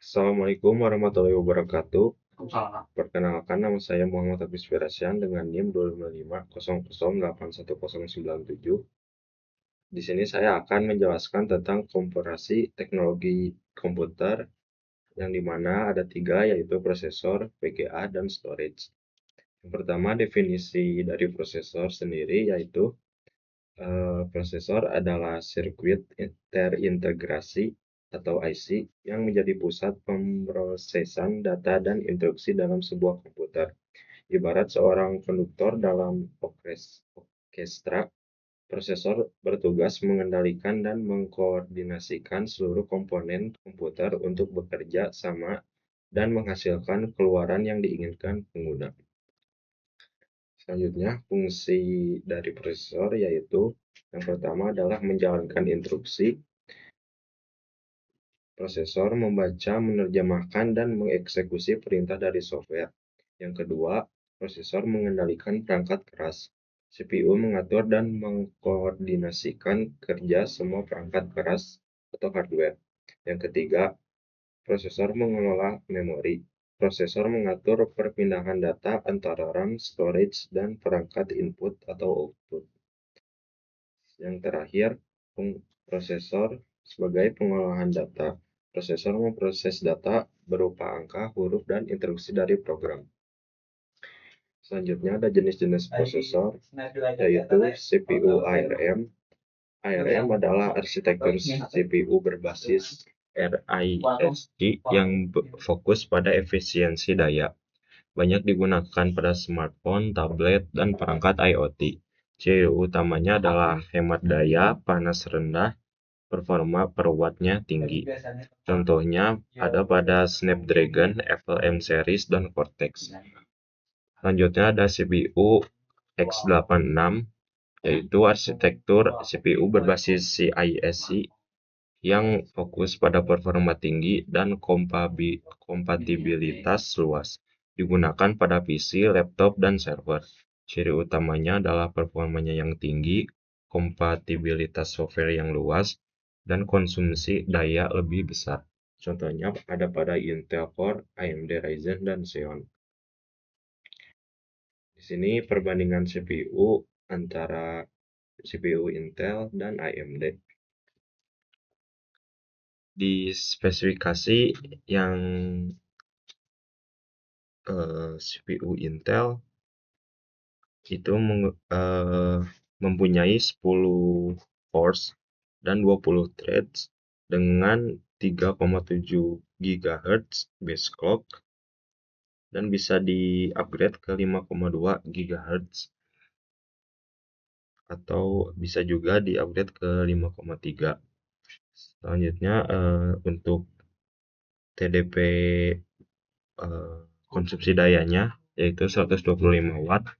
Assalamualaikum warahmatullahi wabarakatuh. Salah. Perkenalkan, nama saya Muhammad Hafiz Firasyan dengan NIM 25500081097. Di sini saya akan menjelaskan tentang komparasi teknologi komputer yang dimana ada tiga, yaitu prosesor, VGA, dan storage. Yang pertama, definisi dari prosesor sendiri yaitu prosesor adalah sirkuit terintegrasi atau IC yang menjadi pusat pemrosesan data dan instruksi dalam sebuah komputer. Ibarat seorang konduktor dalam orkestra, prosesor bertugas mengendalikan dan mengkoordinasikan seluruh komponen komputer untuk bekerja sama dan menghasilkan keluaran yang diinginkan pengguna. Selanjutnya, fungsi dari prosesor yaitu yang pertama adalah menjalankan instruksi. Prosesor membaca, menerjemahkan, dan mengeksekusi perintah dari software. Yang kedua, prosesor mengendalikan perangkat keras. CPU mengatur dan mengkoordinasikan kerja semua perangkat keras atau hardware. Yang ketiga, prosesor mengelola memori. Prosesor mengatur perpindahan data antara RAM, storage, dan perangkat input atau output. Yang terakhir, prosesor sebagai pengolahan data. Prosesor memproses data berupa angka, huruf, dan instruksi dari program. Selanjutnya ada jenis-jenis prosesor, yaitu CPU ARM. ARM adalah arsitektur CPU berbasis RISC yang fokus pada efisiensi daya. Banyak digunakan pada smartphone, tablet, dan perangkat IoT. Ciri utamanya adalah hemat daya, panas rendah, performa per wattnya tinggi. Contohnya ada pada Snapdragon, FLM series, dan Cortex. Selanjutnya ada CPU x86, yaitu arsitektur CPU berbasis CISC yang fokus pada performa tinggi dan kompatibilitas luas. Digunakan pada PC, laptop, dan server. Ciri utamanya adalah performanya yang tinggi, kompatibilitas software yang luas, dan konsumsi daya lebih besar. Contohnya ada pada Intel Core, AMD Ryzen, dan Xeon. Di sini perbandingan CPU antara CPU Intel dan AMD. Di spesifikasi yang CPU Intel itu mempunyai 10 cores dan 20 threads dengan 3,7 GHz base clock dan bisa di-upgrade ke 5,2 GHz atau bisa juga di-upgrade ke 5,3. Selanjutnya untuk TDP konsumsi dayanya yaitu 125 watt.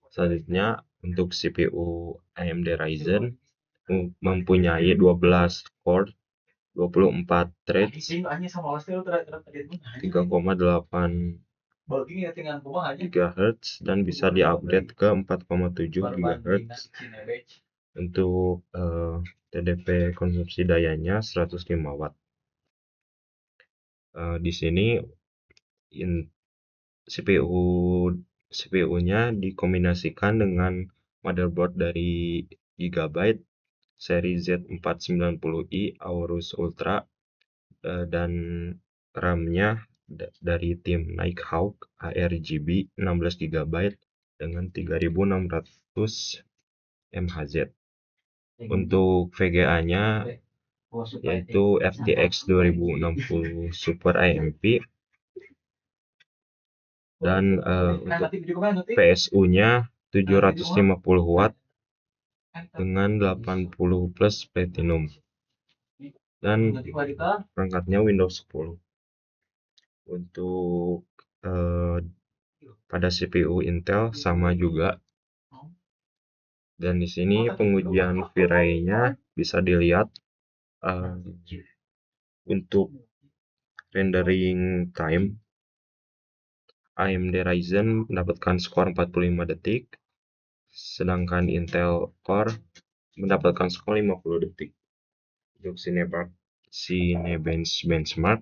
Selanjutnya untuk CPU AMD Ryzen mempunyai 12 core, 24 threads, 3,8 GHz dan bisa di-upgrade ke 4,7 GHz. Untuk TDP konsumsi dayanya 105 watt. Di sini CPU-nya dikombinasikan dengan motherboard dari Gigabyte seri Z490i Aorus Ultra dan RAM-nya dari tim Nighthawk ARGB 16 GB dengan 3600 MHz. Untuk VGA-nya yaitu RTX 2060 Super AMP dan untuk PSU-nya 750 watt dengan 80 plus Platinum dan perangkatnya Windows 10. Untuk pada CPU Intel sama juga, dan di sini pengujian VRAI-nya bisa dilihat untuk rendering time. AMD Ryzen mendapatkan skor 45 detik, sedangkan Intel Core mendapatkan skor 50 detik. Untuk Cinebench benchmark,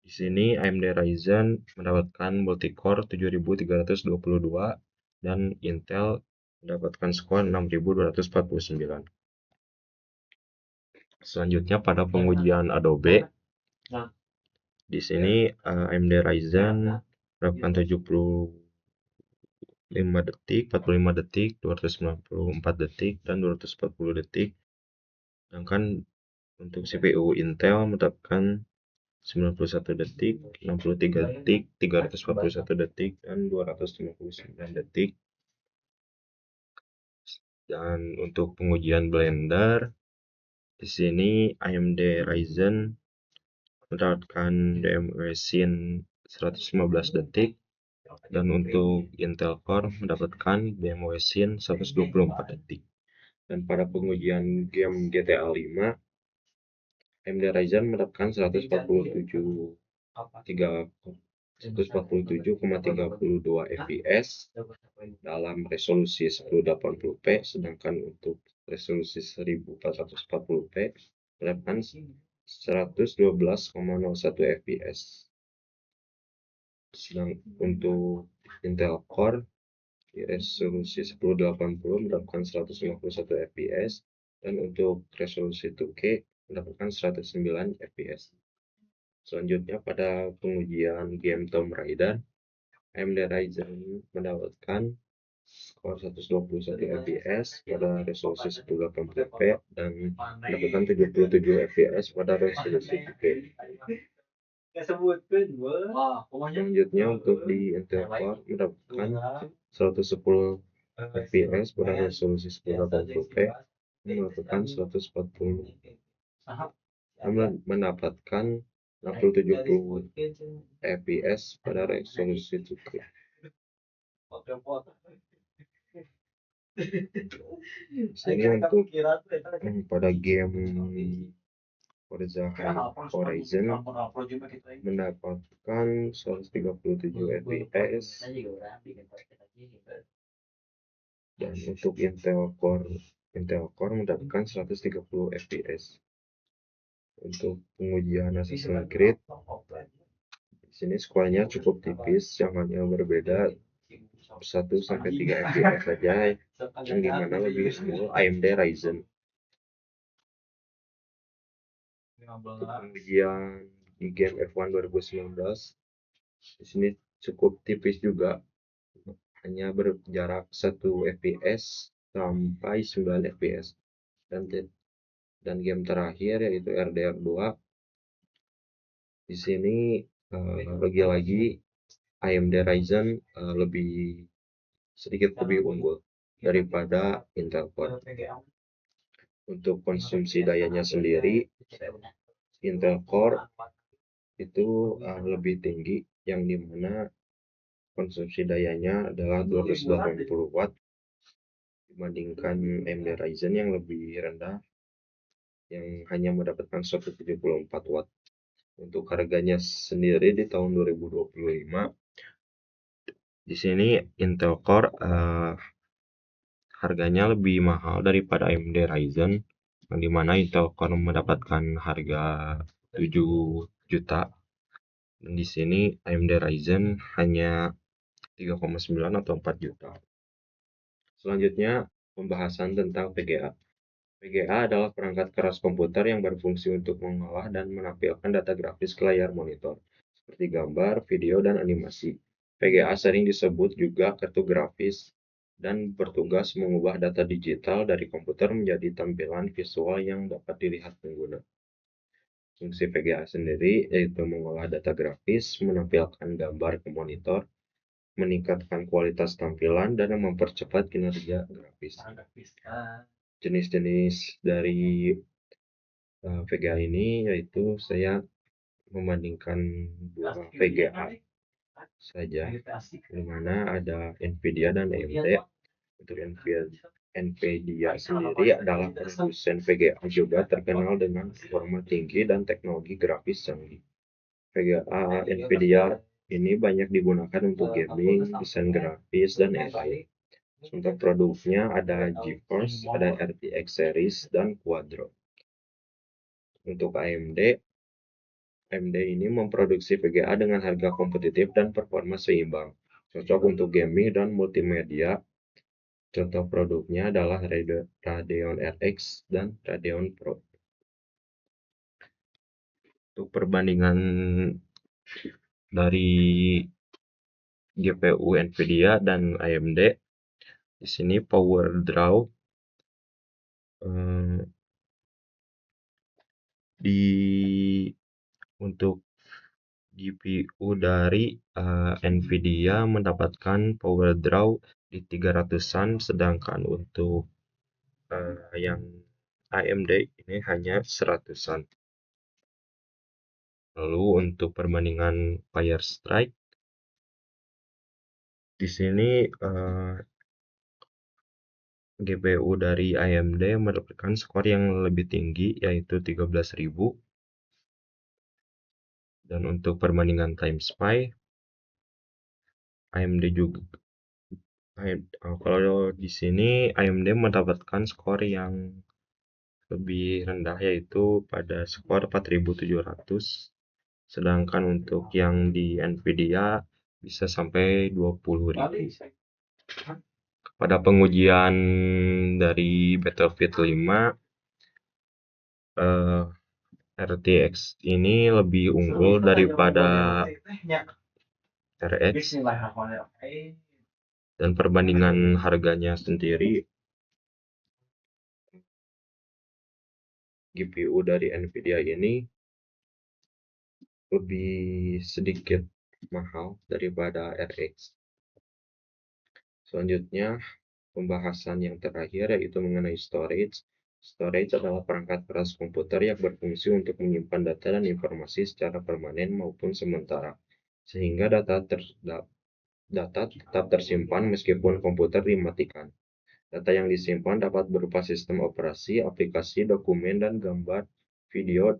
Di sini AMD Ryzen mendapatkan multicore 7322 dan Intel mendapatkan skor 6249. Selanjutnya pada pengujian Adobe, di sini AMD Ryzen mendapatkan 75 detik, 45 detik, 294 detik, dan 240 detik. Sedangkan untuk CPU Intel mendapatkan 91 detik, 63 detik, 341 detik, dan 259 detik. Dan untuk pengujian Blender, di sini AMD Ryzen mendapatkan DMW Scene 115 detik, dan untuk Intel Core mendapatkan DMW Scene 124 detik. Dan pada pengujian game GTA 5, AMD Ryzen mendapatkan 147,32 fps dalam resolusi 1080p, sedangkan untuk resolusi 1440p mendapatkan 112,01 fps. Sedang untuk Intel Core di resolusi 1080 mendapatkan 151 fps, dan untuk resolusi 2K mendapatkan 109 fps. Selanjutnya pada pengujian game Tomb Raider, AMD Ryzen mendapatkan skor 121 fps pada resolusi 1080p dan mendapatkan 77 fps pada resolusi 2K. Selanjutnya untuk di Intel Core mendapatkan 110 fps pada resolusi 1080p, mendapatkan 140 mendapatkan 70 fps pada resolusi 2K. Sini untuk pada game Forza Horizon mendapatkan 137 fps, dan untuk Intel Core mendapatkan 130 fps. Untuk pengujian Assassin's Creed, di sini skornya cukup tipis, yang hanya berbeda 1-3 fps saja, yang dimana lebih unggul AMD Ryzen. Pengujian di game F1 2019, di sini cukup tipis juga, hanya berjarak 1 fps sampai 9 fps. Dan game terakhir yaitu RDR 2, di sini lagi-lagi AMD Ryzen sedikit lebih unggul daripada Intel Core. Untuk konsumsi dayanya sendiri, Intel Core itu lebih tinggi, yang dimana konsumsi dayanya adalah 280 watt dibandingkan AMD Ryzen yang lebih rendah, yang hanya mendapatkan 174 watt. Untuk harganya sendiri di tahun 2025, di sini Intel Core harganya lebih mahal daripada AMD Ryzen, yang dimana Intel Core mendapatkan harga 7 juta, dan di sini AMD Ryzen hanya 3,9 atau 4 juta. Selanjutnya pembahasan tentang VGA. VGA adalah perangkat keras komputer yang berfungsi untuk mengolah dan menampilkan data grafis ke layar monitor, seperti gambar, video, dan animasi. VGA sering disebut juga kartu grafis dan bertugas mengubah data digital dari komputer menjadi tampilan visual yang dapat dilihat pengguna. Fungsi VGA sendiri yaitu mengolah data grafis, menampilkan gambar ke monitor, meningkatkan kualitas tampilan, dan mempercepat kinerja grafis. Jenis-jenis dari VGA ini yaitu saya membandingkan dua VGA saja, di mana ada Nvidia dan AMD. Untuk Nvidia sendiri adalah produsen VGA juga terkenal dengan performa tinggi dan teknologi grafis canggih. VGA Nvidia ini banyak digunakan untuk gaming, desain grafis, dan AI. Contoh produknya ada GeForce, ada RTX series, dan Quadro. Untuk AMD AMD ini memproduksi VGA dengan harga kompetitif dan performa seimbang, cocok untuk gaming dan multimedia. Contoh produknya adalah Radeon RX dan Radeon Pro. Untuk perbandingan dari GPU Nvidia dan AMD, di sini power draw untuk GPU dari Nvidia mendapatkan power draw di 300-an, sedangkan untuk yang AMD ini hanya 100-an. Lalu untuk perbandingan Firestrike, di sini GPU dari AMD mendapatkan skor yang lebih tinggi, yaitu 13.000. Dan untuk perbandingan time spy, AMD juga kalau di sini AMD mendapatkan skor yang lebih rendah, yaitu pada skor 4.700, sedangkan untuk yang di Nvidia bisa sampai 20.000. Pada pengujian dari Battlefield 5, RTX ini lebih unggul daripada RX, dan perbandingan harganya sendiri, GPU dari Nvidia ini lebih sedikit mahal daripada RX. Selanjutnya, pembahasan yang terakhir yaitu mengenai storage. Storage adalah perangkat keras komputer yang berfungsi untuk menyimpan data dan informasi secara permanen maupun sementara, sehingga data tetap tersimpan meskipun komputer dimatikan. Data yang disimpan dapat berupa sistem operasi, aplikasi, dokumen, dan gambar, video,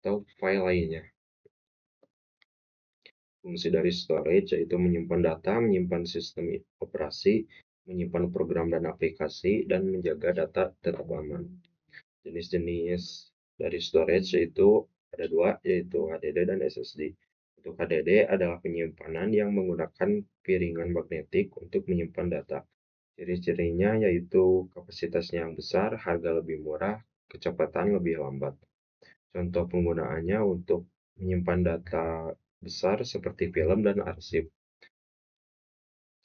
atau file lainnya. Fungsi dari storage yaitu menyimpan data, menyimpan sistem operasi, menyimpan program dan aplikasi, dan menjaga data tetap aman. Jenis-jenis dari storage yaitu ada dua, yaitu HDD dan SSD. Untuk HDD adalah penyimpanan yang menggunakan piringan magnetik untuk menyimpan data. Ciri-cirinya yaitu kapasitasnya yang besar, harga lebih murah, kecepatan lebih lambat. Contoh penggunaannya untuk menyimpan data besar seperti film dan arsip.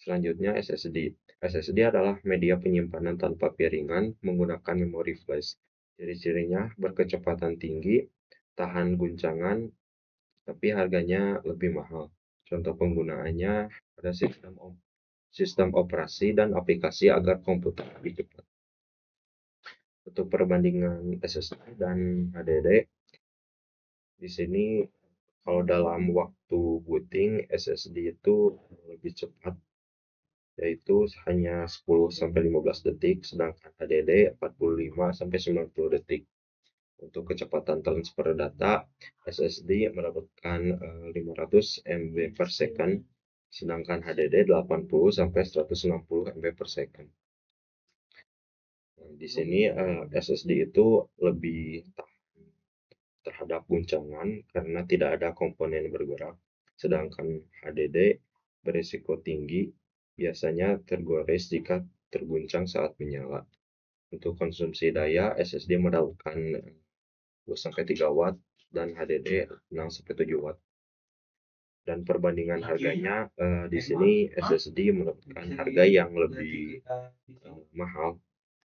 Selanjutnya SSD. SSD adalah media penyimpanan tanpa piringan menggunakan memori flash. Ciri-cirinya berkecepatan tinggi, tahan guncangan, tapi harganya lebih mahal. Contoh penggunaannya pada sistem operasi dan aplikasi agar komputer lebih cepat. Untuk perbandingan SSD dan HDD, di sini kalau dalam waktu booting SSD itu lebih cepat, yaitu hanya 10-15 detik, sedangkan HDD 45-90 detik. Untuk kecepatan transfer data, SSD mendapatkan 500 MB per second, sedangkan HDD 80-160 MB per second. Di sini SSD itu lebih tahan terhadap guncangan karena tidak ada komponen bergerak, sedangkan HDD berisiko tinggi, biasanya tergores jika terguncang saat menyala. Untuk konsumsi daya, SSD mendapatkan 2-3 watt dan HDD 6-7 watt. Dan perbandingan harganya, di sini SSD mendapatkan harga yang lebih mahal,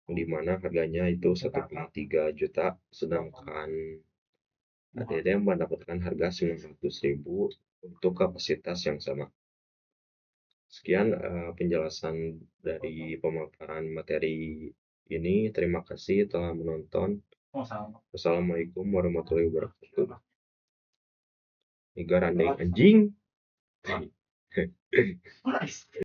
di mana harganya itu 1,3 juta, sedangkan HDD mendapatkan harga 900.000 untuk kapasitas yang sama. Sekian penjelasan dari pemaparan materi ini. Terima kasih telah menonton. Wassalamualaikum warahmatullahi wabarakatuh. Iga randeng anjing.